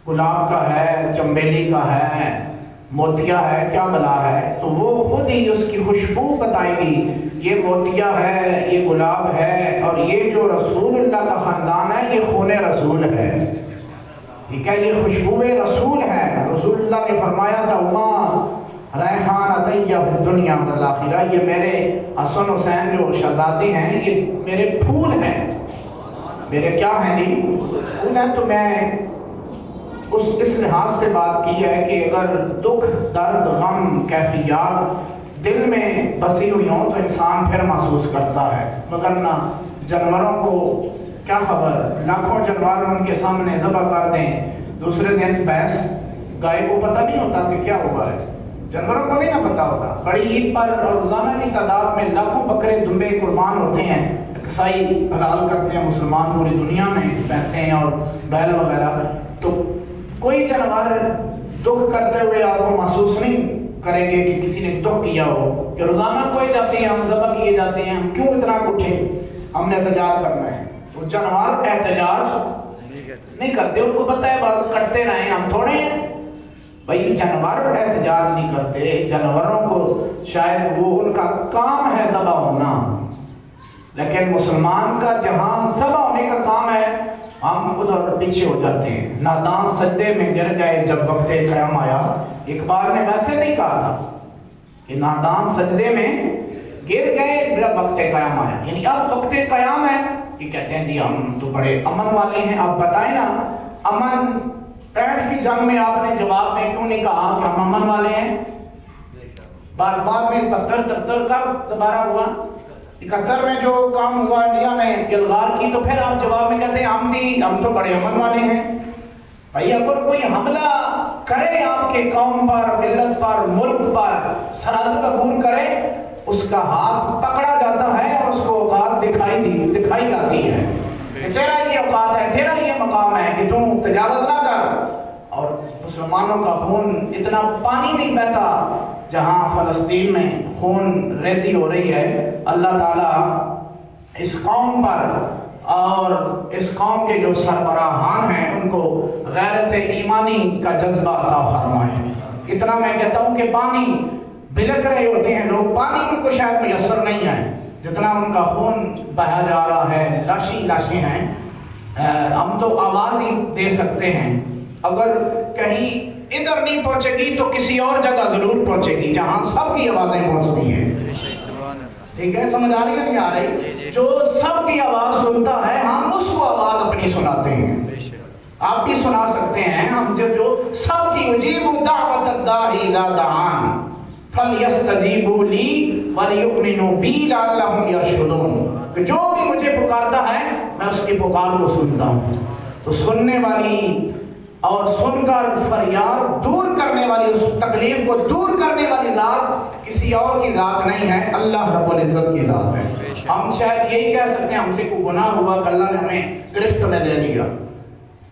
گلاب کا ہے، چمبیلی کا ہے، موتیا ہے، کیا بلا ہے، تو وہ خود ہی اس کی خوشبو بتائے گی یہ موتیا ہے، یہ گلاب ہے، اور یہ جو رسول اللہ کا خاندان ہے یہ خون رسول ہے، ٹھیک ہے، یہ خوشبو رسول ہے۔ رسول اللہ نے فرمایا تھا وما ریحان طیب دنیا والآخرہ، یہ میرے حسن حسین جو شہزادے ہیں یہ میرے پھول ہیں، میرے کیا ہیں جی پھول ہیں۔ تو میں اس لحاظ سے بات کی ہے کہ اگر دکھ، درد، غم، کیفیات دل میں بسی ہوئی ہوں تو انسان پھر محسوس کرتا ہے، مگر نہ جانوروں کو کیا خبر، لاکھوں جانور ان کے سامنے ذبح کر دیں، دوسرے دن بھینس گائے کو پتہ نہیں ہوتا کہ کیا ہوا ہے، جانوروں کو نہیں نہ پتہ ہوتا۔ بڑی عید پر اور روزانہ کی تعداد میں لاکھوں بکرے دمبے قربان ہوتے ہیں، عیسائی حلال کرتے ہیں، مسلمان پوری دنیا میں پیسے اور بیل وغیرہ، تو کوئی جانور دکھ کرتے ہوئے آپ کو محسوس نہیں کریں گے کہ کسی نے دکھ کیا ہو، کہ روزانہ کوئی جاتے ہیں، ہم ذبح کیے جاتے ہیں، ہم کیوں اتنا اٹھے، ہم نے احتجاج کرنا ہے۔ تو جانور احتجاج نہیں کرتے، ان کو پتہ ہے بس کٹتے رہیں، ہم تھوڑے ہیں بھائی۔ جانور احتجاج نہیں کرتے، جانوروں کو شاید وہ ان کا کام ہے ذبح ہونا، لیکن مسلمان کا جہاں ذبح ہونے کا کام ہے ہم ادھر پیچھے ہو جاتے ہیں۔ نادان سجدے میں گر گئے جب وقت قیام آیا، اقبال نے ویسے نہیں کہا تھا کہ نادان سجدے میں گر گئے جب وقت قیام آیا، یعنی اب وقت قیام ہے، یہ کہتے ہیں جی ہم تو بڑے امن والے ہیں۔ اب بتائیں نا، امن 65 کی جنگ میں آپ نے جواب میں کیوں نہیں کہا کہ ہم امن والے ہیں؟ بعد میں 73 کب دوبارہ ہوا؟ 71 میں جو کام ہوا انڈیا نے یلغار کی، تو پھر آپ جواب میں کہتے ہیں ہم تو بڑے امن والے ہیں۔ بھائی اگر کوئی حملہ کرے آپ کے قوم پر، ملت پر، ملک پر، سرحد عبور کرے، اس کا ہاتھ پکڑا جاتا ہے اور اس کو اوقات دکھائی جاتی ہے کہ تیرا یہ اوقات ہے، تیرا یہ مقام ہے کہ تم تجاوز نہ کر۔ اور مسلمانوں کا خون اتنا پانی نہیں بہتا جہاں فلسطین میں خون ریزی ہو رہی ہے۔ اللہ تعالیٰ اس قوم پر اور اس قوم کے جو سربراہان ہیں ان کو غیرت ایمانی کا جذبہ عطا فرمائے۔ اتنا میں کہتا ہوں کہ پانی بلک رہے ہوتے ہیں لوگ، پانی ان کو شاید میسر نہیں ہے، جتنا ان کا خون بہا جا رہا ہے، لاشیں ہیں۔ ہم تو آواز ہی دے سکتے ہیں، اگر کہیں ادھر نہیں پہنچے گی تو کسی اور جگہ ضرور پہنچے گی جہاں سب کی آوازیں پہنچتی ہیں۔ ٹھیک ہے، سمجھ آ رہی ہے نہیں آ رہی؟ جو سب کی آواز سنتا ہے ہم اس کو آواز اپنی سناتے ہیں، آپ بھی سنا سکتے ہیں۔ ہم جو سب کی اجیب دعوت الداعی اذا دعان فلیستجیبوا لی ولیؤمنوا بی لعلہم یرشدون، کہ جو بھی مجھے پکارتا ہے میں اس کی پکار کو سنتا ہوں۔ تو سننے والی اور سن کر فریاد دور کرنے والی، اس تکلیف کو دور کرنے والی ذات کسی اور کی ذات نہیں ہے، اللہ رب العزت کی ذات ہے۔ ہم شاید یہی کہہ سکتے ہیں ہم سے کوئی گناہ ہوا کہ اللہ نے ہمیں گرفت میں لے لیا،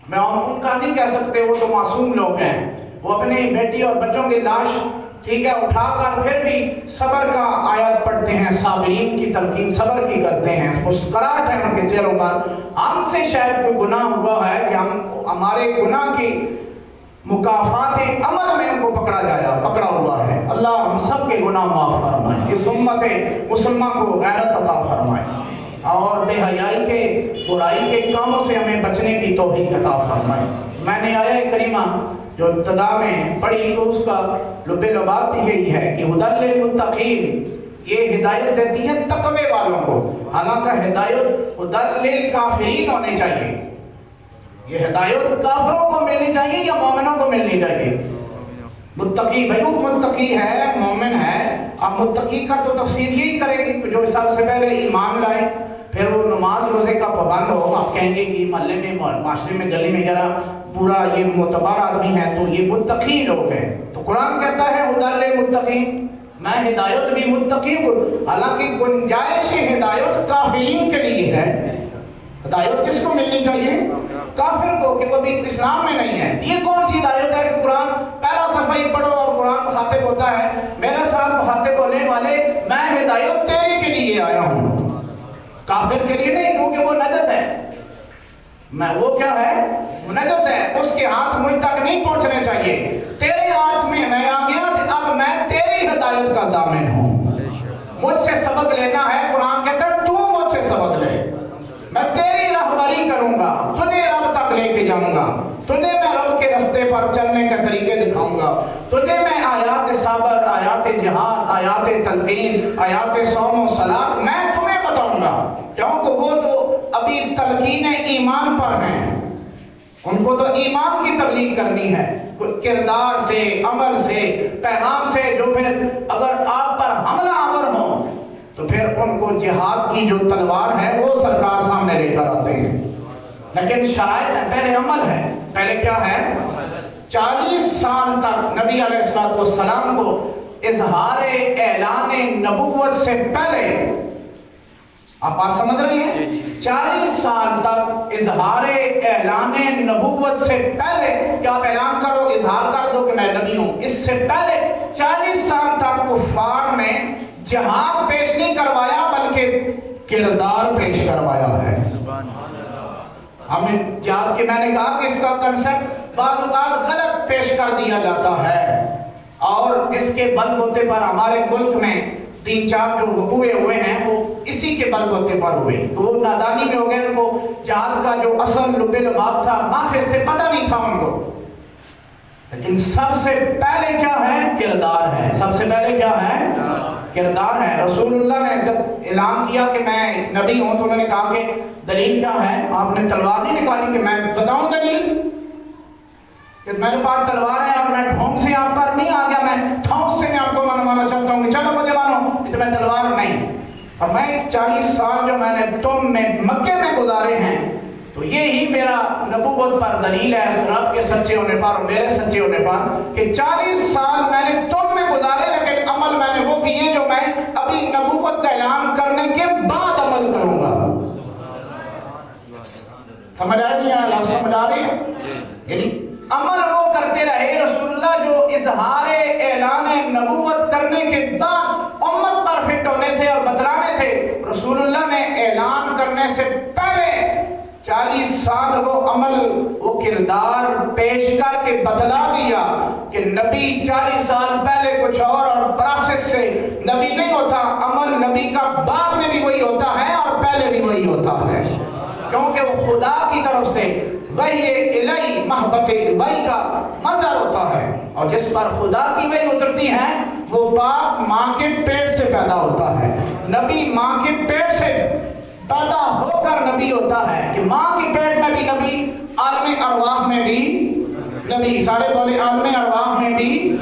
میں ان کا نہیں کہہ سکتے، وہ تو معصوم لوگ ہیں، وہ اپنی بیٹی اور بچوں کی لاش ٹھیک ہے اٹھا کر پھر بھی صبر کا آیت پڑھتے ہیں، صابرین کی تلقین صبر کی کرتے ہیں، مسکراہٹ ہے ان کے چہروں پر۔ ہم سے شاید کوئی گناہ ہوا ہے کہ ہمارے گناہ کی مکافات عمل میں ان کو پکڑا ہوا ہے۔ اللہ ہم سب کے گناہ معاف فرمائے، اس امت مسلمہ کو غیرت عطا فرمائے، اور بے حیائی کے برائی کے کاموں سے ہمیں بچنے کی توفیق عطا فرمائے۔ میں نے آیہ کریمہ جو ابتدا میں پڑھی تو اس کا لب لباب بھی یہی ہے کہ ہدی للمتقین، یہ ہدایت دیتی ہے تقوی والوں کو، حالانکہ ہدایت ہدی للکافرین ہونی چاہیے، یہ ہدایت کافروں کو ملنی چاہیے یا مومنوں کو ملنی چاہیے؟ متقی، بھائی متقی ہے، مومن ہے۔ اب متقی کا تو تفسیر یہی کرے گی جو سب سے پہلے ایمان لائے، پھر وہ نماز روزے کا پابند ہو۔ آپ کہیں گے کہ محلے میں، معاشرے میں، گلی میں ذرا پورا یہ معتبر آدمی ہے تو یہ متقی لوگ ہیں، تو قرآن کہتا ہے ہدی للمتقین، میں ہدایت بھی متقی ہوں، حالانکہ گنجائش ہدایت کافرین کے لیے ہے۔ ہدایت کس کو ملنی چاہیے؟ کافر کو، کہ وہ بھی اسلام میں نہیں ہے۔ یہ کون سی ہدایت ہے کہ قرآن پہلا صفحہ ہی پڑھو اور قرآن مخاطب ہوتا ہے، میرے ساتھ مخاطب ہونے والے میں ہدایت تیرے کے لیے آیا ہوں، کافر کے لیے نہیں، کیونکہ وہ نجس ہے۔ میں وہ کیا ہے؟ نجس ہے، اس کے ہاتھ مجھ تک نہیں پہنچنے چاہیے. تیرے ہاتھ میں میں آ گیا، اب میں تیری ہدایت کا ضامن ہوں. مجھ سے سبق لینا ہے، قرآن کہتا ہے تو مجھ سے سبق لے، میں تیری رہبری کروں گا، تجھے رب تک لے کے جاؤں گا، تجھے میں رب کے رستے پر چلنے کے طریقے دکھاؤں گا، تجھے میں آیات صبر، آیات جہاد، آیات تلقین، آیات صوم و صلاۃ میں تمہیں بتاؤں گا. کیونکہ وہ تو ابھی تلقین ایمان پر ہیں، ان کو تو ایمان کی تبلیغ کرنی ہے، کردار سے، عمل سے، پیغام سے. جو پھر اگر آپ پر حملہ آور ہو تو پھر ان کو جہاد کی جو تلوار ہے وہ سرکار سامنے لے کر آتے ہیں. لیکن شرائط پہلے عمل ہے. پہلے کیا ہے؟ 40 سال تک نبی علیہ السلام کو اظہار اعلان نبوت سے پہلے، آپ بات سمجھ رہے ہیں؟ 40 سال تک اظہار اعلان نبوت سے پہلے کہ آپ اعلان کرو، اظہار کر دو کہ میں نبی ہوں، اس سے پہلے 40 سال تک کفار میں جہاد پیش نہیں کروایا بلکہ کردار پیش کروایا ہے. ہمیں جہاد کے، میں نے کہا کہ اس کا کنسپٹ بعض اوقات غلط پیش کر دیا جاتا ہے، اور اس کے بل بوتے پر ہمارے ملک میں 3-4 جو وقوعے ہوئے ہیں وہ اسی کے بل بوتے پر ہوئے. تو وہ نادانی میں ہو گئے، ان کو جہاد کا جو اصل لب لباب تھا ماخذ سے پتہ نہیں تھا ان کو. لیکن سب سے پہلے کیا ہے؟ کردار ہے. سب سے پہلے کیا ہے؟ کردار ہے. رسول اللہ نے جب اعلان کیا کہ میں نبی ہوں تو انہوں نے کہا کہ دلیل کیا ہے؟ آپ نے تلوار نہیں نکالی کہ میں بتاؤں دلیل کہ میرے پاس تلوار ہے اور میں ڈھونگ سے آپ پر نہیں آ گیا، میں ٹھونک سے میں آپ کو منوانا چاہتا ہوں کہ چلو مجھے مانو، تو میں تلوار نہیں. اور میں 40 سال جو میں نے تم میں مکے میں گزارے ہیں تو یہی میرا نبوت پر دلیل ہے، رب کے سچے ہونے پر اور میرے سچے ہونے پر، کہ 40 سال میں نے تم میں گزارے لیکن عمل میں نے وہ کیے جو میں ابھی نبوت کا اعلان کرنے کے بعد عمل کروں گا. سمجھ آئے نہیں آئے؟ لفظ سمجھ آ رہے ہیں؟ یعنی عمل وہ کرتے رہے رسول اللہ جو اظہار اعلان نبوت کرنے کے بعد امت پر فٹ ہونے تھے اور بتلانے تھے. رسول اللہ نے اعلان کرنے سے پہلے 40 سال وہ عمل، وہ کردار پیش کر کے بتلا دیا کہ نبی 40 سال پہلے کچھ اور پروسیس سے نبی نہیں ہوتا. عمل نبی کا بعد میں بھی وہی ہوتا ہے اور پہلے بھی وہی ہوتا ہے، کیونکہ وہ خدا کی طرف سے وحی الہی، محبت وحی کا مظہر ہوتا ہے. اور جس پر خدا کی وحی اترتی ہے وہ پاک ماں کے پیٹ سے پیدا ہوتا ہے. نبی ماں کے پیٹ سے پیدا ہو کر نبی ہوتا ہے، کہ ماں کے پیٹ میں بھی نبی، عالم ارواح میں بھی نبی. سارے بولے عالم ارواح میں بھی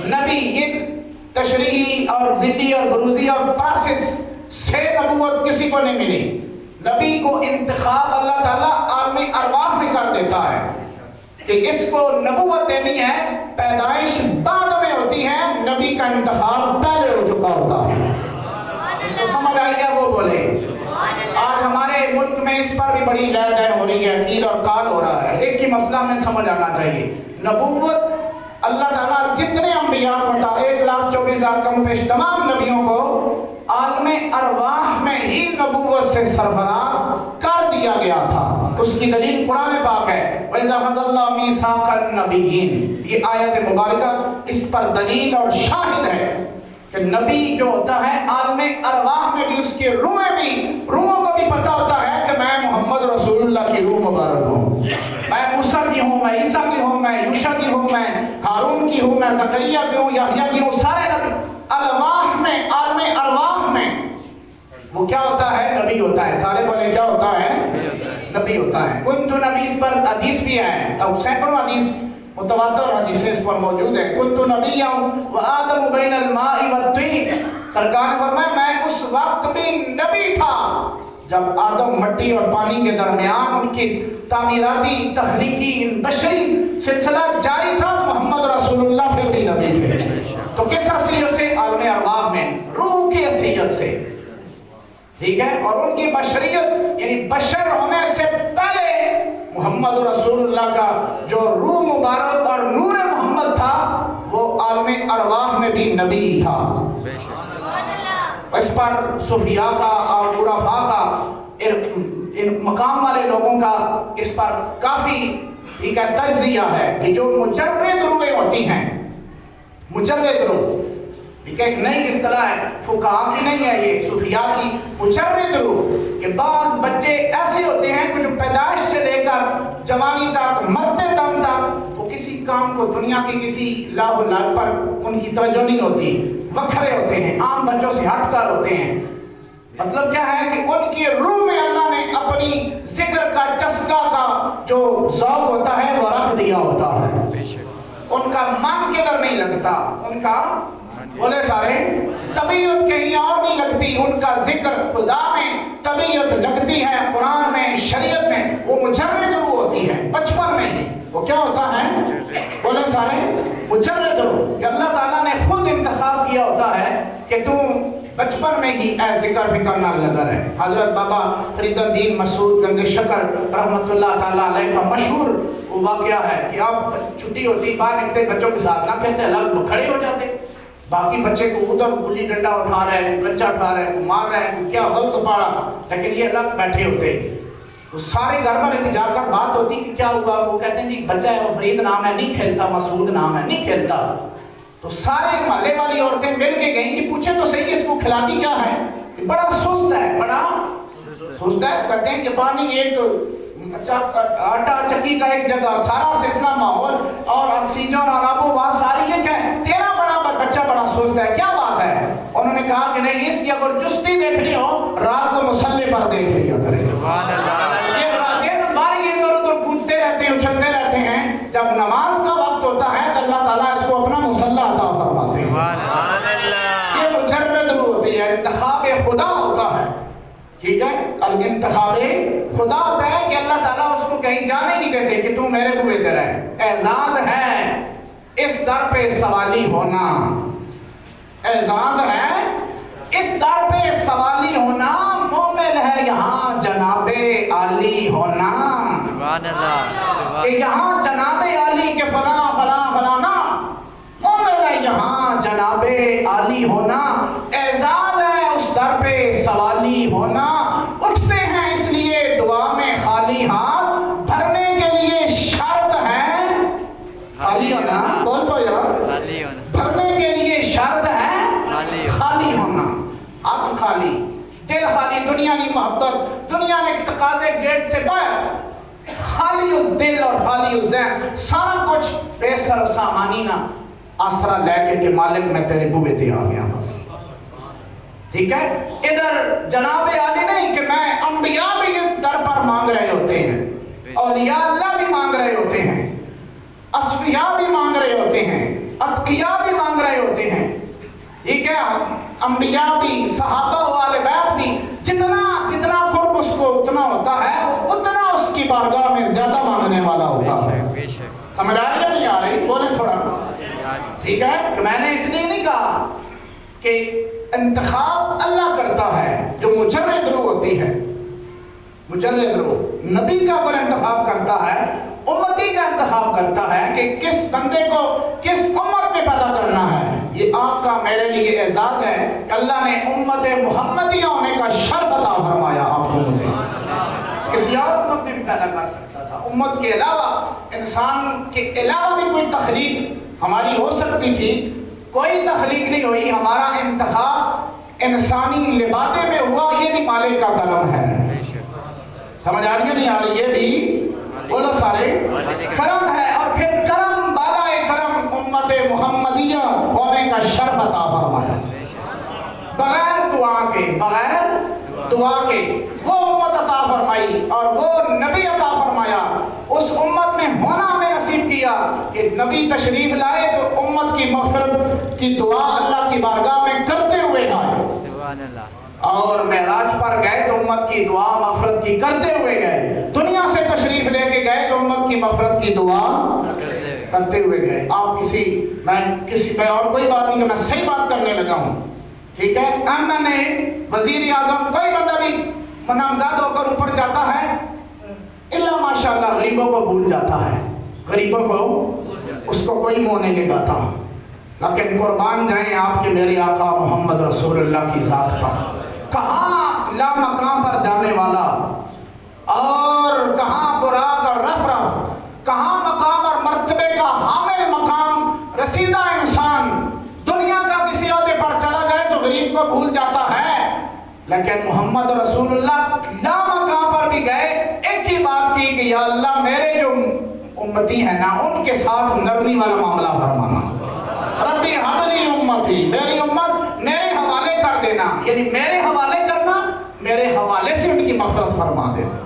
نبی. یہ تشریحی اور ذلی اور بروزی اور پروسیس سے نبوت کسی کو نہیں ملی. نبی کو انتخاب اللہ تعالیٰ عالم ارواح میں کر دیتا ہے کہ اس کو نبوت دینی ہے، پیدائش بعد میں ہوتی ہے، نبی کا انتخاب پہلے ہو چکا ہوتا ہے. اس کو سمجھ آئی ہے؟ وہ بولے. آج ہمارے ملک میں اس پر بھی بڑی لے دے ہو رہی ہے، قیل اور قال ہو رہا ہے. ایک ہی مسئلہ میں سمجھ آنا چاہیے. نبوت اللہ تعالیٰ جتنے انبیاء کو تھا 1,24,000 کم پیش تمام نبیوں کو عالم ارواح میں ہی نبوت سے سرفراز کر دیا گیا تھا. اس کی دلیل قرآن پاک ہے، وَإِذَا أَخَذَ اللَّهُ مِيثَاقَ النَّبِيِّينَ. یہ آیت مبارکہ اس پر دلیل اور شاہد ہے کہ نبی جو ہوتا ہے عالم ارواح میں بھی اس کی روحوں کو بھی پتہ ہوتا ہے کہ میں محمد رسول اللہ کی روح مبارک ہوں، میں موسیٰ کی ہوں، میں عیسیٰ کی ہوں، میں یوشع کی ہوں، میں ہارون کی ہوں، میں زکریا کی ہوں، یحییٰ کی ہوں. سارے نبی ارواح میں، عالم ارواح میں وہ کیا ہوتا ہے؟ نبی ہوتا ہے. سارے بولے کیا ہوتا ہے؟ نبی ہوتا ہے. کنت نبی، اس پر حدیث بھی ہے، اب سینکڑوں حدیث متواتر حدیث اس پر موجود ہے. کنت نبی وآدم بین الماء والطین. سرکار فرمائے میں اس وقت بھی نبی تھا جب آدم مٹی اور پانی کے درمیان ان کی تعمیراتی، تخلیقی، بشری سلسلہ جاری تھا. محمد رسول اللہ پھر بھی نبی تھے. تو کس حیثیت سے؟ عالم ارواح میں روح کی حیثیت سے. ٹھیک ہے. اور ان کی بشریت یعنی بشر ہونے سے پہلے محمد رسول اللہ کا جو روح مبارک اور نور محمد تھا وہ عالم ارواح میں بھی نبی تھا. اس پر صوفیاء کا اور عرفاء کا، ان مقام والے لوگوں کا اس پر کافی ٹھیک ہے، تجزیہ ہے کہ جو مجرد روحیں ہوتی ہیں، مجرد روح، ٹھیک ہے، ایک نئی اصطلاح ہے، فقہاء کی نہیں ہے یہ، صوفیاء کی، مجرد روح، کہ بعض بچے ایسے ہوتے ہیں کہ جو پیدائش سے لے کر جوانی تک، مرتے دم تک وہ کسی کام کو، دنیا کی کسی لاہ و لعب پر ان کی توجہ نہیں ہوتی، وکھرے ہوتے ہیں، عام بچوں سے ہٹ کر ہوتے ہیں۔ مطلب کیا ہے کہ ان کی روح میں اللہ نے اپنی ذکر کا، چسکا کا جو ذوق ہوتا ہے وہ رکھ دیا ہوتا ہے، ان کا من کدھر نہیں لگتا، ان کا بولے سارے طبیعت کہیں اور نہیں لگتی، ان کا ذکر خدا میں طبیعت لگتی ہے، قرآن میں، شریعت میں، وہ مجرد روح ہوتی ہے، بچپن میں ہی وہ کیا ہوتا ہے، بولے سارے مجرد روح، کہ اللہ تعالیٰ نے خود انتخاب کیا ہوتا ہے کہ تم بچپن میں ہی اے ذکر فکر نہ لگا رہے۔ حضرت بابا فرید الدین مسعود گنج شکر رحمۃ اللہ تعالیٰ علیہ کا مشہور وہ واقعہ ہے کہ آپ چھٹی ہوتی، باہر نکلتے، بچوں کے ساتھ نہ کھیلتے، الگ کھڑے ہو جاتے، باقی بچے کو ادھر گلی ڈنڈا اٹھا رہے ہیں، بچہ اٹھا رہے ہیں، مار رہے ہیں، کیا غلط پاڑا، لیکن یہ الگ بیٹھے ہوتے، وہ سارے گھر میں جا کر بات ہوتی کہ کیا ہوا، وہ کہتے ہیں جی بچہ ہے، وہ فرید نام ہے، نہیں کھیلتا، مسعود نام ہے، نہیں کھیلتا۔ تو سارے محلے والی عورتیں مل کے گئیں کہ پوچھیں تو صحیح اس کو کھلاتی کیا ہے، بڑا سست ہے، بڑا سست ہے، کہتے ہیں کہ پانی ایک آٹا چکی کا ایک جگہ، سارا سلسلہ ماحول اور آکسیجن اور آب و ہوا ساری یہ کہ تیرا بڑا بچہ بڑا سست ہے، کیا بات ہے؟ انہوں نے کہا کہ نہیں، اس کی اگر جستی دیکھنی ہو رات کو مصلے پر دیکھ لیا کرے، سبحان اللہ، یہ دن بھر یہ ادھر ادھر کودتے رہتے ہیں، اچھلتے رہتے ہیں، جب نماز کا وقت ہوتا ہے تو اللہ تعالیٰ اس کو اپنا مصلی عطا فرماتے ہیں، سبحان اللہ، یہ مجرد روح ہوتی ہے، انتخاب خدا ہوتا ہے، ٹھیک ہے، انتخاب خدا ہوتا ہے کہ اللہ تعالیٰ اس کو کہیں جانے نہیں دیتے کہ تو میرے بوئے تیرا ہے۔ اعزاز ہے اس در پہ سوالی ہونا، اعزاز ہے اس در پہ سوالی ہونا، مومل ہے یہاں جناب عالی ہونا، سبحان اللہ، کہ یہاں جناب عالی کے فلاں فلاں فلانا، مومل ہے یہاں جناب عالی ہونا، اعزاز ہے اس در پہ سوالی ہونا، اٹھتے ہیں اس لیے دعا میں خالی ہاتھ، بھرنے کے لیے شرط ہے خالی ہونا، بول پو یار، بھرنے کے لیے شرط ہے خالی ہونا، ہاتھ خالی، دل خالی، دنیا کی محبت، دنیا نے تقاضے گیٹ سے باہر، خالی اس دل اور خالی اس ذہن، سارا کچھ بے سر سامانی نہ آسرا لے کے کہ مالک میں تیرے بوئے تھے آ گیا بس، ٹھیک ہے۔ ادھر جناب عالی نہیں کہ میں، انبیاء بھی اس در پر مانگ رہے ہوتے ہیں، اولیاء اللہ بھی مانگ رہے ہوتے ہیں، اصفیاء بھی مانگ رہے ہوتے ہیں، اتقیاء بھی مانگ رہے ہوتے ہیں، ٹھیک ہے، انبیاء بھی، صحابہ و آل بیت بھی، جتنا قرب اس کو اتنا ہوتا ہے، وہ اتنا اس کی بارگاہ میں زیادہ مانگنے والا ہوتا ہے، سمجھ آ رہی ہے نہیں آ رہی؟ بولیں تھوڑا، ٹھیک ہے، کہ میں نے اس لیے نہیں کہا کہ انتخاب اللہ کرتا ہے، جو مجرد روح ہوتی ہے، مجرد روح نبی کا پر انتخاب کرتا ہے، امتی کا انتخاب کرتا ہے کہ کس بندے کو کس امت میں پیدا کرنا ہے۔ یہ آپ کا میرے لیے اعزاز ہے کہ اللہ نے امت محمدیہ ہونے کا شرف عطا فرمایا آپ کو، مجھے کسی اور امت میں بھی پیدا کر سکتا تھا، امت کے علاوہ، انسان کے علاوہ بھی کوئی تخلیق ہماری ہو سکتی تھی، کوئی تخلیق نہیں ہوئی، ہمارا انتخاب انسانی لبادے میں ہوا، یہ بھی مالک کا کرم ہے، سمجھ آ رہی ہے نہیں آ رہی؟ یہ بھی بولو سارے کرم ہے، اور پھر کرم بالائے کرم امت محمدیہ ہونے کا شرف عطا فرمایا، بغیر دعا کے، بغیر دعا کے وہ امت عطا فرمائی اور وہ نبی عطا فرمایا، اس امت میں ہونا ہمیں نصیب کیا کہ نبی تشریف لائے تو امت کی مغفرت کی دعا اللہ کی بارگاہ میں کرتے ہوئے آئے، سبحان اللہ، اور معراج پر گئے تو امت کی دعا مغفرت کی کرتے ہوئے گئے، دنیا سے تشریف لے کے گئے تو امت کی مغفرت کی دعا کرتے ہوئے گئے۔ آپ میں اور کوئی بات نہیں کہ میں صحیح بات کرنے لگا ہوں، ٹھیک ہے، میں نے وزیر اعظم کوئی بندہ بھی نامزد ہو کر اوپر جاتا ہے، اللہ ماشاءاللہ غریبوں کو بھول جاتا ہے، غریبوں کو اس کو کوئی منہ نہیں لگاتا، لیکن قربان جائیں آپ کے میرے آقا محمد رسول اللہ کی ذات پر، کہاں لا مقام پر جانے والا اور کہاں براق اور رف رف، کہاں مقام اور مرتبے کا حامل مقام رسیدہ انسان دنیا کا کسی عہدے پر چلا جائے تو غریب کو بھول جاتا ہے، لیکن محمد رسول اللہ لا مقام پر بھی گئے، ایک ہی بات کی کہ یا اللہ میرے جو امتی ہیں نا ان کے ساتھ نرمی والا معاملہ فرمانا، ربی حبلی امتی، میری امت میرے حوالے کر دینا، یعنی میرے حوالے کرنا، میرے حوالے سے ان کی مغفرت فرما دینا۔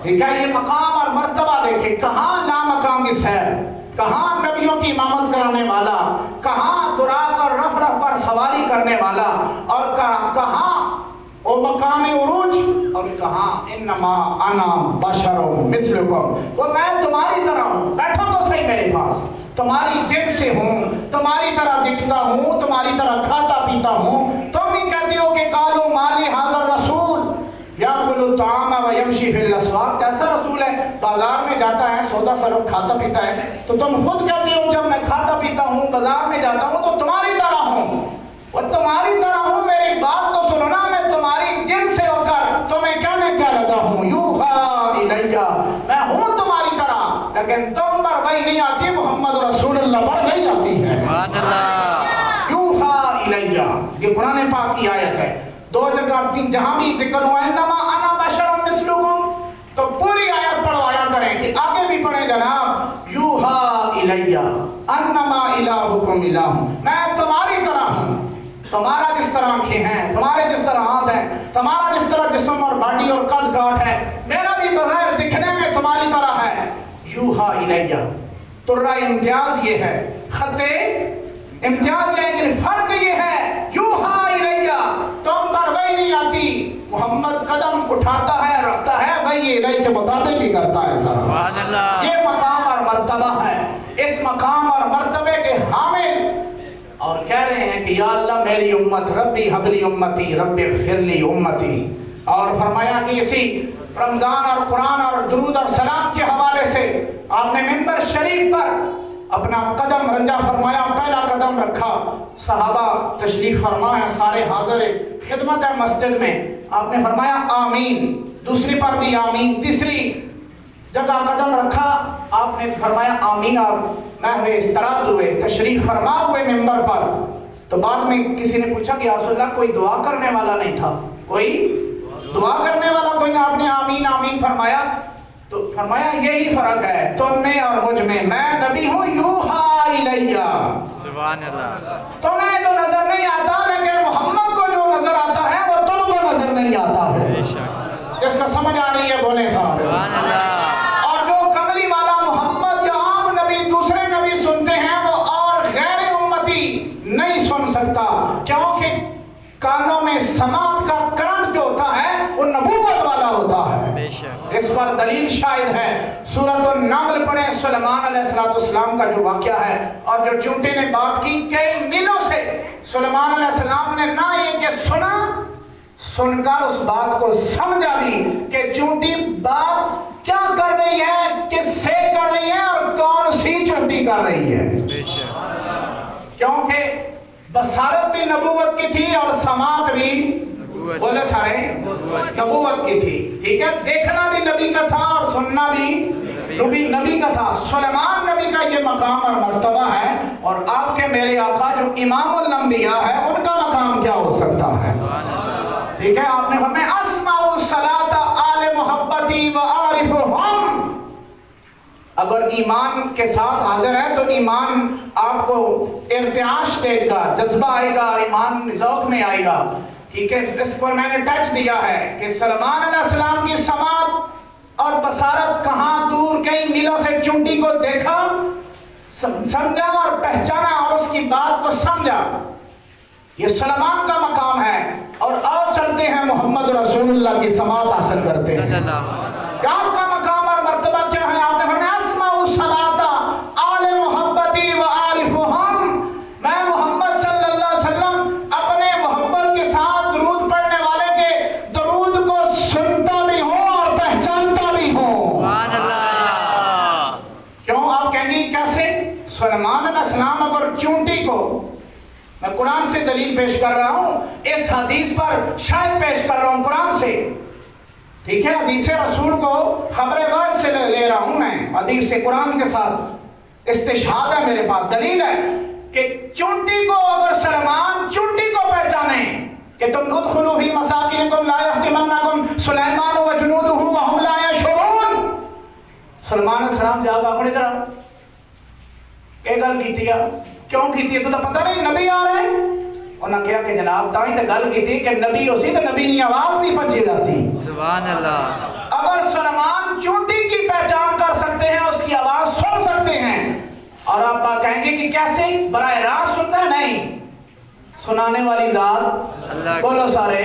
ٹھیک ہے، یہ مقام اور مرتبہ دیکھیں، کہاں لا مقام کی سیر، کہاں نبیوں کی امامت کرانے والا، کہاں براق اور رف رف پر سواری کرنے والا، اور کہاں وہ مقام عروج، اور کہاں انما انا بشر مثلکم، وہ میں تمہاری طرح ہوں، بیٹھو تو صحیح میرے پاس، تمہاری جنس سے ہوں، تمہاری طرح دکھتا ہوں، تمہاری طرح کھاتا پیتا ہوں۔ تم بھی کہتے ہو کہ قالوا مالی حاضر رسول یاکل الطعام ویمشی فی الاسواق، کیسا رسول ہے بازار میں جاتا ہے سودا سلوک کھاتا پیتا ہے، تو تم خود کہتے ہو جب میں کھاتا پیتا ہوں بازار میں جاتا ہوں تو تمہاری طرح ہوں، وہ تمہاری طرح ہوں، میری بات تو سنو نا، میں تمہاری جنس سے ہو کر تمہیں کہنے کیا لگا ہوں، یوحا الیہ، میں ہوں تمہاری طرح، لیکن تم پر وحی نہیں آتی، محمد رسول اللہ پر وحی آتی ہے۔ سبحان اللہ، یوحا الیہ، یہ قرآن پاک کی آیت ہے، 2 جگہ 3 جہاں بھی ذکر ہوا ہے انما انا بشر مثلکم، تو پوری آیت پڑھوایا کریں کہ آگے بھی پڑھیں جناب، یوحا الیہ انما الہکم الہ، میں تمہاری طرح ہوں، تمہارا جس طرح آنکھیں ہیں، تمہارے جس طرح ہاتھ ہیں، تمہارا جس طرح جسم اور باڈی اور قد کاٹ ہے، میرا بھی بظاہر دکھنے میں تمہاری طرح ہے، یوحا الیہ۔ تو رائے امتیاز یہ ہے، خط امتیاز یہ ہے، فرق یہ ہے، یوحا الیہ، تم پر وحی نہیں آتی، محمد قدم اٹھاتا ہے رکھتا ہے وحی الہی کے مطابق ہی کرتا ہے۔ سبحان اللہ، یہ مقام اور مرتبہ ہے، اس مقام اور مرتبے کے حامل، اور کہہ رہے ہیں کہ یا اللہ میری امت، ربی حبلی امتی رب اغفر لی امتی، اور فرمایا کہ اسی رمضان اور قرآن اور درود اور سلام کے حوالے سے آپ نے منبر شریف پر اپنا قدم رنجا فرمایا، پہلا قدم رکھا، صحابہ تشریف فرما ہے، سارے حاضر خدمت ہے مسجد میں، آپ نے فرمایا آمین، دوسری پر بھی آمین، تیسری جگہ قدم رکھا آپ نے فرمایا آمین، اور محو استراحت ہوئے، تشریف فرما ہوئے منبر پر، تو بعد میں کسی نے پوچھا کہ یا رسول اللہ کوئی دعا کرنے والا نہیں تھا، کوئی دعا کرنے والا کوئی نہیں، آپ نے آمین آمین فرمایا، تو فرمایا یہی فرق ہے تم میں اور مجھ میں نبی ہوں یوحا الیہ، سبحان اللہ، تمہیں جو نظر نہیں آتا لیکن محمد کو جو نظر آتا ہے وہ تم کو نظر نہیں آتا ہے، جس کا سمجھ آ رہی ہے بولے سبحان اللہ، اور جو کملی والا محمد جو عام نبی دوسرے نبی سنتے ہیں وہ اور غیر امتی نہیں سن سکتا، کیونکہ کانوں میں سماعت کا کرنٹ جو ہوتا ہے وہ نبوت والا ہوتا ہے، اس پر دلیل شاہد ہے، سورۃ النمل پڑھیں، سلیمان علیہ السلام کا جو واقعہ ہے، اور جو چونٹے نے بات کی کئی میلوں سے، سلیمان علیہ السلام نے نہ یہ کہ سنا، سن کر اس بات کو سمجھا بھی کہ چونٹی بات کیا کر رہی ہے، کس سے کر رہی ہے اور کون سی چونٹی کر رہی ہے، کیونکہ بصارت بھی نبوت کی تھی اور سماعت بھی بولے سارے نبوت کی تھی، ٹھیک ہے، دیکھنا بھی نبی کا تھا اور سننا بھی نبی کا تھا، سلیمان نبی کا یہ مقام اور مرتبہ ہے، اور آپ کے میرے آقا جو امام الانبیاء ہے ان کا مقام کیا ہو سکتا ہے، ٹھیک ہے، آپ نے فرمایا اسمع الصلاۃ آل محبتی وعارفہم، اگر ایمان کے ساتھ حاضر ہے تو ایمان آپ کو ارتعاش دے گا، جذبہ آئے گا، ایمان ذوق میں آئے گا، ٹھیک ہے، اس پر میں نے ٹیکسٹ دیا ہے کہ سلیمان علیہ السلام کی سماعت اور بصارت کہاں دور کئی میلوں سے چونٹی کو دیکھا، سمجھا اور پہچانا اور اس کی بات کو سمجھا، یہ سلیمان کا مقام ہے، اور آؤ چلتے ہیں محمد رسول اللہ کی سماعت حاصل کرتے ہیں، آپ کا مقام اور مرتبہ کیا ہے، آپ نے فرمایا اسمع الصلاۃ آل محبتی وعارفہم، میں محمد صلی اللہ علیہ وسلم اپنے محبت کے ساتھ درود پڑھنے والے کے درود کو سنتا بھی ہوں اور پہچانتا بھی ہوں، سبحان اللہ، کیوں آپ کہیں گے کیسے، سلیمان علیہ السلام اگر چونٹی کو، میں قرآن سے دلیل پیش کر رہا ہوں، اس حدیث پر شاید پیش کر رہا ہوں قرآن سے، ٹھیک ہے، حدیث رسول کو خبر بعد سے لے رہا ہوں میں، حدیث قرآن کے ساتھ استشہاد ہے میرے پاس، دلیل ہے کہ چونٹی کو اگر سلمان چونٹی کو پہچانے کہ تم ادخلوا فی مساکنکم لا یحطمنکم سلیمان وجنودہ وہم لا یشعرون، سلمان علیہ السلام جاؤ اپنی طرح کہ گل کیتی ہے، کیوں کیتی ہے؟ تو پتہ نہیں نبی آ رہے ہیں۔ انہاں کہا کہ جناب تائیں تے گل کیتی کہ نبی ہو سی تے نبی کی آواز بھی پہنچے گا سی۔ سبحان اللہ۔ اگر سلمان چونٹی کی پہچان کر سکتے ہیں، اس کی آواز سن سکتے ہیں، اور آپ کہیں گے کہ کیسے؟ براہ راست سنتا ہے؟ نہیں، سنانے والی ذات اللہ بولو سارے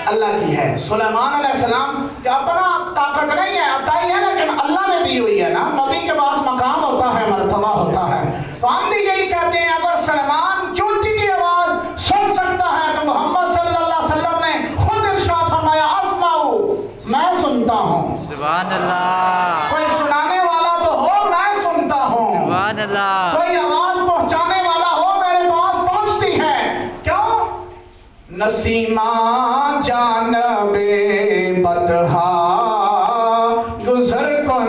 اللہ کی ہے۔ سلیمان علیہ السلام کہ اپنا طاقت نہیں ہے، عطائی ہے، لیکن اللہ نے دی ہوئی ہے نا، نبی کے پاس مقام ہوتا ہے، مرتبہ ہوتا ہے۔ تو ہم بھی یہی کہتے ہیں اگر سلیمان چونٹی کی آواز سن سکتا ہے تو محمد صلی اللہ علیہ وسلم نے خود ارشاد فرمایا اسمعوا، میں سنتا ہوں۔ سبحان اللہ۔ کوئی سنانے والا تو ہو، میں سنتا ہوں۔ سبحان اللہ۔ کوئی آواز پہنچانے والا ہو، میرے پاس پہنچتی ہے۔ کیوں؟ نسیمہ جانب بطحا گزر کن،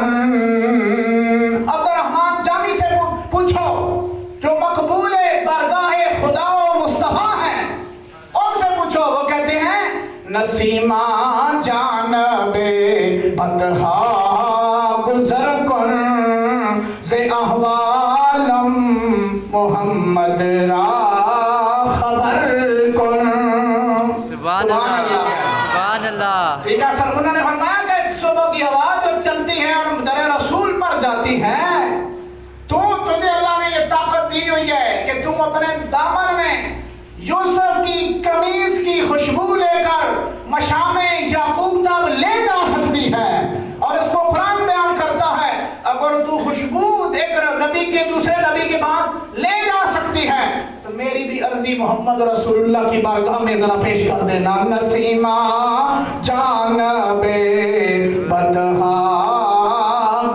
عبد الرحمن جامی سے پوچھو جو مقبول بارگاہ خدا و مصطفیٰ ہیں، ان سے پوچھو، وہ کہتے ہیں نسیمہ جانب بطحا گزر کن سے احوالم محمد را خبر کن۔ سبحان اللہ۔ سبحان اللہ۔ ٹھیک ہے، سرمنہ نے فرمایا کہ صبح کی آواز جو چلتی ہے اور در رسول پر جاتی ہے، تجھے اللہ نے یہ طاقت دی ہوئی ہے کہ تم اپنے دامن میں یوسف کی قمیص کی خوشبو لے کر مشام یعقوب تک لے جا سکتی ہے، اور اس کو قرآن بیان کرتا ہے اگر تو خوشبو ایک نبی کے دوسرے نبی کے پاس لے جا سکتی ہے تو میری بھی عرضی محمد رسول اللہ کی بارگاہ میں ذرا پیش کر دینا۔ نسیمہ جانب بطحا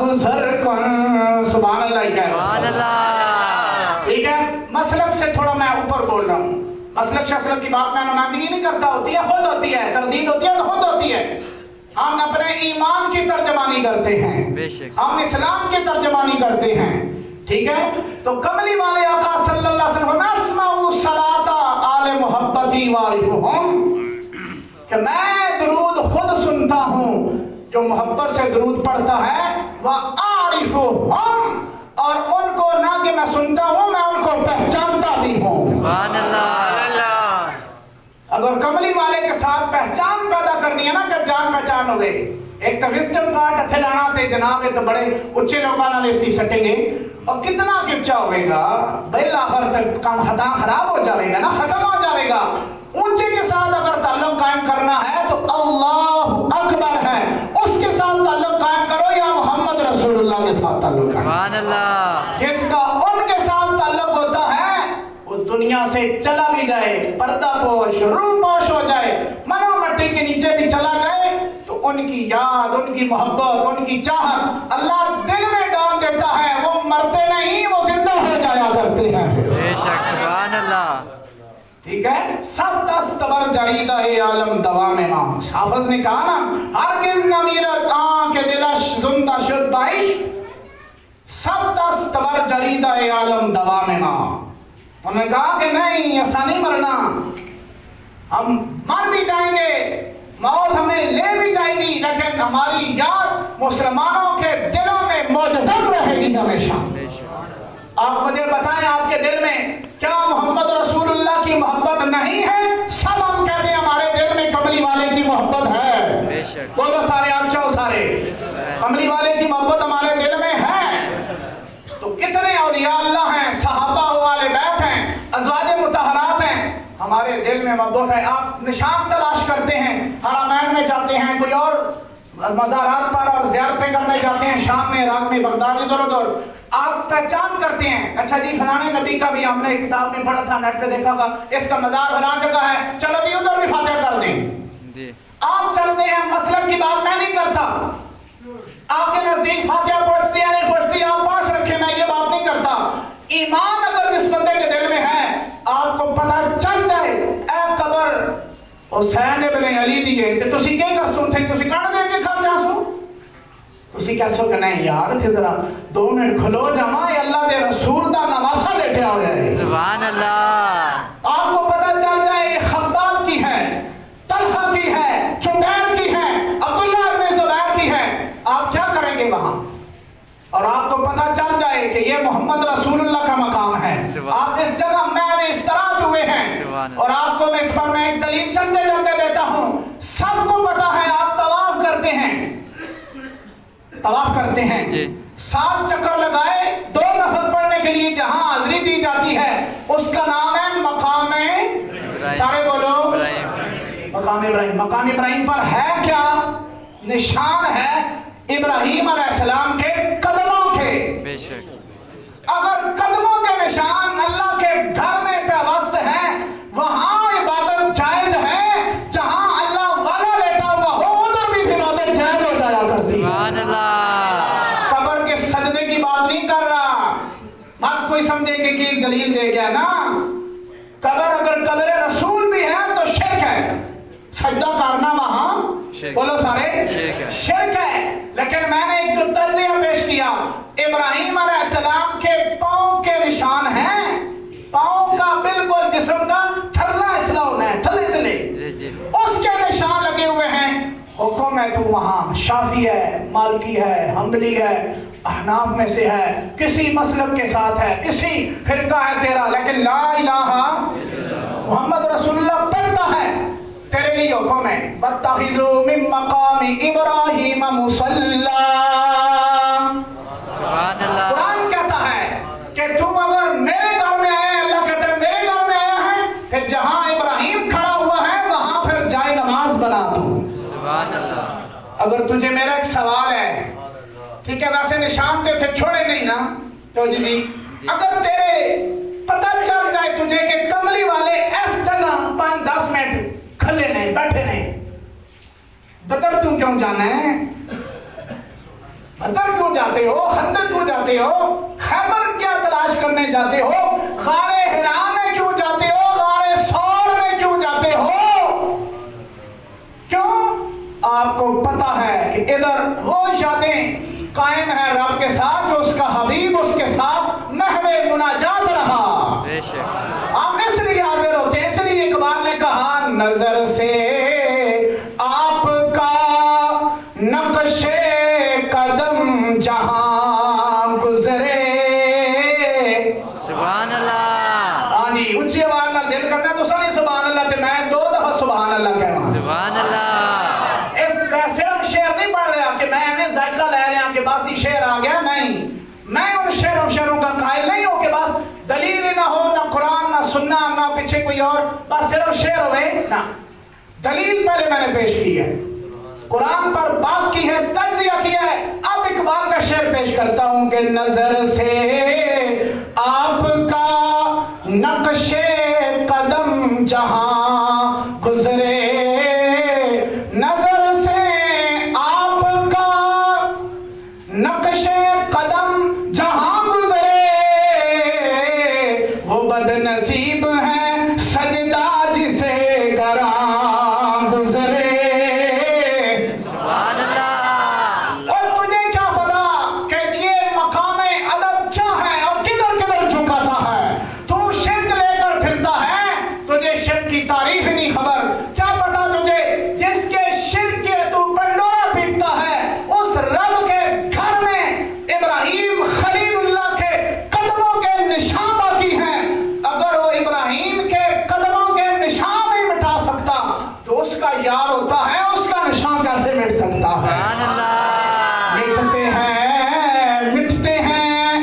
گزر کن، سبحان اللہ کہہ رہا ہوں۔ سبحان اللہ۔ ٹھیک ہے، مسلک سے تھوڑا میں اوپر بول رہا ہوں، مسلک شسلک کی بات میں نمائندگی نہیں کرتا، ہوتی ہے خود ہوتی ہے، تردید ہوتی ہے تو خود ہوتی ہے۔ ہم اپنے ایمان کی ترجمانی کرتے ہیں، بے شک ہم اسلام کی ترجمانی کرتے ہیں، ٹھیک ہے؟ تو کملی والے آقا صلی اللہ علیہ وسلم اسمعوا صلاۃ آل محبتی وارثہم، کہ میں درود خود سنتا ہوں، جو محبت سے درود پڑھتا ہے وَأَعْرِفُهُمْ، اور ان کو نہ کہ میں سنتا ہوں، میں ان کو پہچانتا بھی ہوں۔ سبحان اللہ۔ اگر کملی والے کے ساتھ پہچان پیدا کرنی ہے نا کہ جان پہچان ہوئے، ایک تو وزڈم کارڈ اتھے لانا تے جناب یہ تو بڑے اچھے لوگوں نے اس کی سٹیں گے، اور کتنا کچا ہوئے گا، بالآخر تک کام خراب ہو جائے گا نا، ختم ہو جائے گا۔ اونچے کے ساتھ اگر تعلق قائم کرنا ہے تو اللہ اکبر ہے، اس کے ساتھ تعلق قائم کرو یا محمد رسول اللہ کے ساتھ تعلق قائم۔ سبحان اللہ۔ جس کا ان کے ساتھ تعلق ہوتا ہے وہ دنیا سے چلا بھی جائے، پردہ پوش روح پوش ہو جائے، منو مٹی کے نیچے بھی چلا جائے، تو ان کی یاد، ان کی محبت، ان کی چاہت اللہ دل میں ڈال دیتا ہے، وہ مرتے نہیں، وہ زندہ ہو جایا کرتے ہیں۔ بے شک سبحان اللہ۔ ٹھیک ہے، سب دستور جریدہ عالم دوام ماں، حافظ نے کہا نا ہرگز نہ میرت آنکھ دلش زندہ شد بائش، سب دستور جریدہ عالم دوام ماں۔ انہوں نے کہا کہ نہیں، ایسا نہیں مرنا، ہم مر بھی جائیں گے، موت ہمیں لے بھی جائے گی، لیکن ہماری یاد مسلمانوں کے دلوں میں معجزہ رہے گی ہمیشہ۔ آپ مجھے بتائیں آپ کے دل میں کیا محمد رسول اللہ کی محبت نہیں ہے؟ سب ہم کہتے ہیں ہمارے دل میں کملی والے کی محبت ہے، بولو سارے، آپ چاہو سارے، کملی والے کی محبت ہمارے دل میں ہے۔ تو کتنے اولیاء اللہ ہیں، صحابہ و آل بیت ہیں، ازواج مطہرات ہیں، ہمارے دل میں محبت ہے۔ آپ نشان تلاش کرتے ہیں، حرمین میں جاتے ہیں، کوئی اور مزارات پر اور زیارتیں کرنے جاتے ہیں، شام میں، عراق میں، بغداد، ادھر ادھر، آپ پہچان کرتے ہیں، اچھا جی فلانے نبی کا بھی ہم نے کتاب میں پڑھا تھا، نیٹ پہ دیکھا تھا، اس کا مزار فلاں جگہ ہے، چلو جی ادھر بھی فاتحہ کر دیں۔ آپ چلتے ہیں، مسلک کی بات میں نہیں کرتا، آپ کے نزدیک فاتحہ پڑھتی یا نہیں پڑھتی آپ پاس رکھے، میں یہ بات نہیں کرتا۔ ایمان اگر جس بندے کے دل میں ہے، آپ کو پتہ چل جائے، اے قبر حسین ابن علی دیے تے تسی کیا کر سو تھے تسی کڑ دے کے کھا جا سو تسی کہہ سو کہ نہیں یار تھے ذرا 2 منٹ کھلو جاواں یہ اللہ دے رسول دا نواسا لیٹیا ہوا ہے سبحان اللہ آپ کو پتہ چل جائے یہ خباب کی ہے طلحہ کی ہے چبیر کی ہے عبداللہ ابن زبیر کی ہے آپ کیا کریں گے وہاں اور آپ کو پتہ چل جائے کہ یہ محمد رسول اللہ کا مقام ہے آپ اس جگہ میں اس طرح ہوئے ہیں اور آپ کو میں اس پر میں ایک دلیل چلتے چلتے دیتا ہوں سب کو پتہ ہے آپ طواف کرتے ہیں 7 چکر لگائے 2 نفل پڑھنے کے لیے جہاں حاضری دی جاتی ہے اس کا نام ہے مقام سارے بولو مقام ابراہیم پر ہے کیا نشان ہے ابراہیم علیہ السلام کے قدموں کے بے شک اگر قدموں کے نشان اللہ کے گھر میں پیوست ہیں وہاں عبادت جائز ہے جہاں اللہ والا لیٹا ہوا ہو ادھر بھی عبادت جائز ہو جایا کرتی سبحان اللہ قبر کے سجدے کی بات نہیں کر رہا مت کوئی سمجھے کہ ایک دلیل دے گیا نا قبر اگر قبر رسول بھی ہے تو شرک ہے سجدہ کرنا وہاں بولو سارے شرک ہے لیکن میں نے ایک جو تجزیہ پیش کیا ابراہیم علیہ السلام کے پاؤں کے نشان ہیں پاؤں کا بالکل جسم کا تھلا اصلاح ہونا ہے تھلے سے لے اس کے نشان لگے ہوئے ہیں حکم ہے تو وہاں شافعی ہے مالکی ہے حنبلی ہے احناف میں سے ہے کسی مسلک کے ساتھ ہے کسی فرقہ ہے تیرا لیکن لا الہ محمد رسول اللہ پڑھتا ہے تیرے لیے حکم ہے وَاتَّخِذُوا مِن مَّقَامِ إِبْرَاهِيمَ مُصَلًّى سبحان اللہ قرآن کہتا ہے کہ تم اگر میرے گھر میں آئے اللہ کہتا ہے میرے گھر میں آیا ہے پھر جہاں ابراہیم کھڑا ہوا ہے وہاں پھر جائے نماز بنا دوں سبحان اللہ اگر تجھے میرا ایک سوال ہے ٹھیک ہے ویسے نشان دے تھے چھوڑے نہیں نا تو جی اگر تیرے پتہ چل جائے تجھے کہ کملی والے اس جگہ 5-10 منٹ کھلے نہیں بیٹھے نہیں بدر تم کیوں جانا ہے بدر کیوں جاتے ہو خندق کیوں جاتے ہو خیبر کیا تلاش کرنے جاتے ہو غار حرا میں کیوں جاتے ہو غار ثور میں کیوں جاتے ہو کیوں آپ کو پتا ہے کہ ادھر وہ یادیں قائم ہے رب کے ساتھ جو اس کا حبیب اس کے ساتھ محو مناجات رہا بے شک آپ اس لیے حاضر ہوتے ہیں اس لیے اقبال نے کہا نظر سے آپ کا نقش قدم جہاں گزرے سبحان اللہ ہاں جی اونچی آواز نال دل کرنا تو سارے سبحان اللہ تے میں 2 دفعہ سبحان اللہ کہنا سبحان اللہ اس ویسے ہم شعر نہیں پڑھ رہا کہ میں ہمیں ذائقہ لے رہا کہ بس یہ شعر آ گیا نہیں میں ان شعروں کا قائل نہیں ہوں کہ بس دلیل نہ ہو نہ قرآن نہ سننا نہ پیچھے کوئی اور بس صرف شعر ہوئے نہ دلیل پہلے میں نے پیش کی ہے قرآن پر بات کی ہے تجزیہ کیا ہے اب اقبال کا شعر پیش کرتا ہوں کہ نظر سے آپ کا نقش قدم جہاں گزرے نظر سے آپ کا نقش قدم جہاں گزرے وہ بد نصیب ہے سجدہ جسے گراں گزرے سبحان اللہ اور تجھے کیا پتا کہ یہ مقام ادب کیا ہے اور کدھر کدھر جھکاتا ہے تو شرک لے کر پھرتا ہے تجھے شرک کی تاریخ نہیں خبر کیا پتا تجھے جس کے شرک کے تو پنڈورا پیٹتا ہے اس رب کے گھر میں ابراہیم خلیل اللہ کے قدموں کے نشان باقی ہیں اگر وہ ابراہیم کے قدموں کے نشان نہیں مٹا سکتا تو اس کا یار ہوتا ہے اس کا نشان کیسے مٹ سکتا ہے سبحان اللہ مٹتے ہیں مٹتے ہیں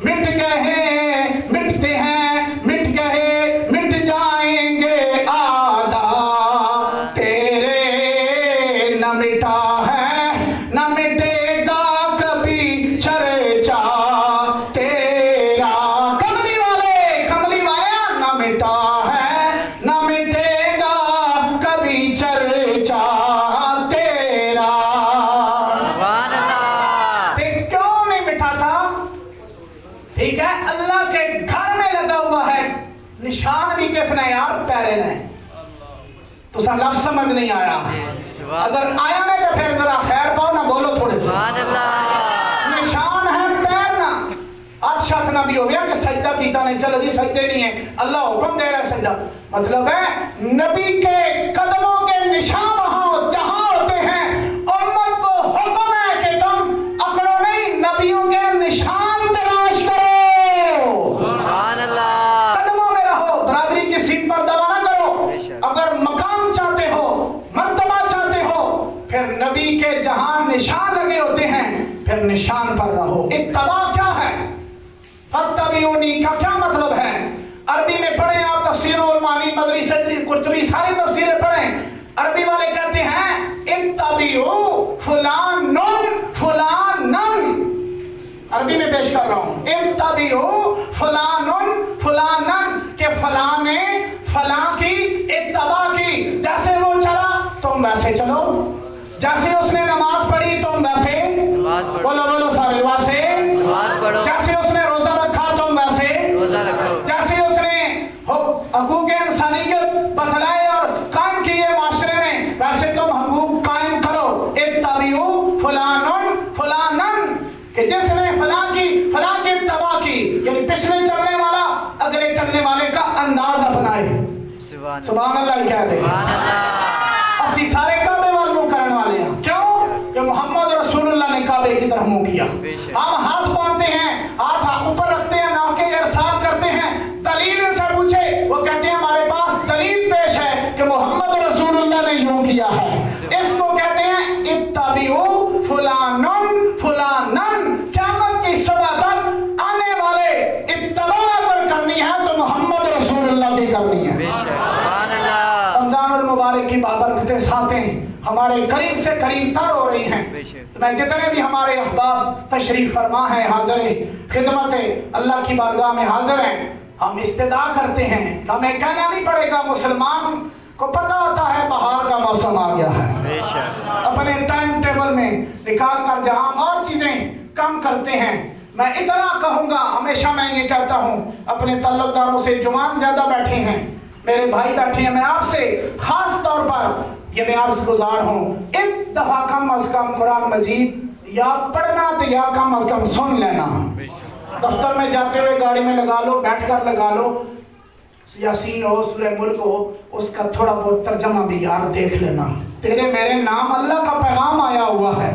مٹ گئے مٹتے ہیں مٹ گئے مٹ جائیں گے آدھا تیرے نہ مٹا ہے نہ مٹے گا کبھی چرچا تیرا کملی والے نہ مٹا ہے نہ مٹے گا کبھی چرچا تیرا سبحان اللہ تے کیوں نہیں مٹا تھا ٹھیک ہے اللہ کے گھر میں لگا ہوا ہے نشان بھی کس نے یار پیرے نے تو سا لفظ سمجھ نہیں آیا. اگر آیا نہیں تو پھر ذرا خیر پاؤ نہ بولو تھوڑے سے. سبحان اللہ. نشان ہے پیر نہ. اچھا نہ بھی ہو گیا کہ سجدہ پیتا نہیں, چلو جی سجدے نہیں ہے, اللہ حکم دے رہا ہے سجدہ. مطلب ہے نبی کے قدموں کے نشان وہاں جہاں ہوتے ہیں, امت کو حکم ہے کہ تم اکڑو نہیں, نبیوں کے نشان تلاش کرو. سبحان اللہ. قدموں میں رہو, برادری کی سیٹ پر دوا نہ کرو. اگر مقام چاہتے ہو, مرتبہ چاہتے ہو, پھر نبی کے جہاں نشان لگے ہوتے ہیں پھر نشان پر رہو. اتباع کیا ہے؟ فاتبعونی کا کیا مطلب ہے؟ عربی میں پڑھیں آپ تفسیر المعانی, مدری, صدری, قرطبی, ساری تفسیریں پڑھیں. عربی والے کہتے ہیں اتبعوا فلانن فلانن. عربی میں پیش کر رہا ہوں, اتبعوا فلانن فلانن, کہ فلاں نے فلاں کی اتباع کی. جیسے وہ چلا تم ویسے چلو, جیسے اس نے نماز پڑھی تم ویسے بولو, بولو سارے ویسے نماز پڑھو. جیسے اس نے روزہ رکھا تم ویسے روزہ رکھو. جیسے اس نے حقوق انسانیت بتلائے اور قائم کیے معاشرے میں, ویسے تم حقوق قائم کرو. اتبعوا فلانن فلانن, کہ جس نے فلاں کی فلاں کی اتباع کی, یعنی پچھلے چلنے والا اگلے چلنے والے کا انداز اپنائے. سبحان اللہ کہہ دے. سبحان اللہ. اسی سارے کعبے وال منہ کرنے والے ہیں. کیوں کہ محمد رسول اللہ نے کعبے کی طرف منہ کیا. ہم ہاتھ باندھتے ہیں, ہاتھ اوپر رکھتے ہیں, ناکے ارسال کرتے ہیں, دلیل ان سے پوچھے, وہ کہتے ہیں ہمارے پاس دلیل پیش ہے کہ محمد رسول اللہ نے یوں کیا ہے. اس کو کہتے ہیں اتبعوا فلانن فلانن. قیامت کی صبح تک آنے والے اتباع اگر کرنی ہے تو محمد رسول اللہ کی کرنی ہے. سبحان اللہ. رمضان المبارک کی بابرکتیں ساتیں ہمارے قریب سے قریب تر ہو رہی ہیں. میں جتنے بھی ہمارے احباب تشریف فرما ہیں, حاضر خدمت اللہ کی بارگاہ میں حاضر ہیں, ہم استدعا کرتے ہیں کہ ہمیں کہنا نہیں پڑے گا, مسلمان کو پتہ ہوتا ہے بہار کا موسم آ گیا ہے. اپنے ٹائم ٹیبل میں نکال کر جہاں ہم اور چیزیں کم کرتے ہیں, میں اتنا کہوں گا, ہمیشہ میں یہ کہتا ہوں اپنے تعلق داروں سے, جوان زیادہ بیٹھے ہیں, میرے بھائی بیٹھے ہیں, میں آپ سے خاص طور پر یہ میں عرض گزار ہوں, ایک دفعہ کم از کم قرآن مجید یا پڑھنا تو یا کم از کم سن لینا. دفتر میں جاتے ہوئے گاڑی میں لگا لو, بیٹھ کر لگا لو, یاسین ہو, سورہ ملک ہو, اس کا تھوڑا بہت ترجمہ بھی یار دیکھ لینا. تیرے میرے نام اللہ کا پیغام آیا ہوا ہے.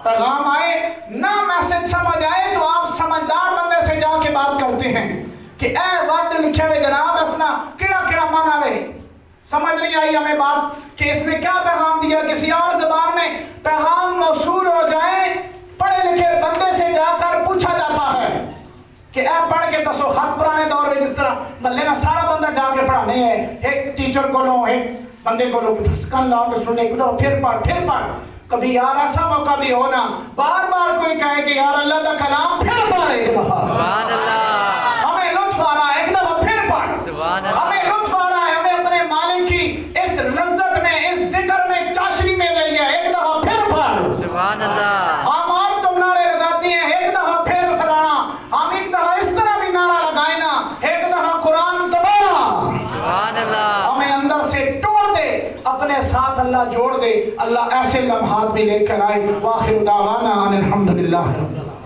پیغام آئے نہ میسج سمجھ آئے تو آپ سمجھدار بندے سے جا کے بات کرتے ہیں کہ اے ورڈ لکھے ہوئے جناب اسنا کیڑا کیڑا مانا وے, سمجھ نہیں آئی ہمیں بات کہ اس نے کیا پیغام دیا. کسی اور زبان میں پیغام موصول ہو جائے, پڑھے لکھے بندے سے جا کر پوچھا جاتا ہے کہ اے پڑھ کے دسو خط. پرانے دور میں جس طرح بلے نا سارا بندہ جا کے پڑھانے ہیں, ایک ٹیچر کو لو, ایک بندے کو لو, کن لاؤ کے سننے کو پھر پڑھ. کبھی یار ایسا موقع بھی ہونا بار بار کوئی کہے کہ یار اللہ کا کلام پھر پڑھ ایک دفعہ. سبحان اللہ. ہمیں لطف آ رہا ہے, ایک دفعہ پھر پڑھ. سبحان اللہ. ہمیں لطف آ رہا ہے, ہمیں اپنے مالک کی اس لذت میں, اس ذکر میں, چاشنی میں لے گیا, ایک دفعہ پھر پڑھ. سبحان اللہ. ہم اور تم نعرے لگاتی ہیں, ایک دفعہ پھر فلانا, ہم ایک دفعہ اس طرح بھی نعرہ لگائے نا, ایک دفعہ قرآن دوبارہ. سبحان اللہ. ہمیں اندر سے توڑ دے, اپنے ساتھ اللہ جوڑ دے. اللہ ایسے لمحات بھی لے کر آئے. واخر دعوانا ان الحمدللہ.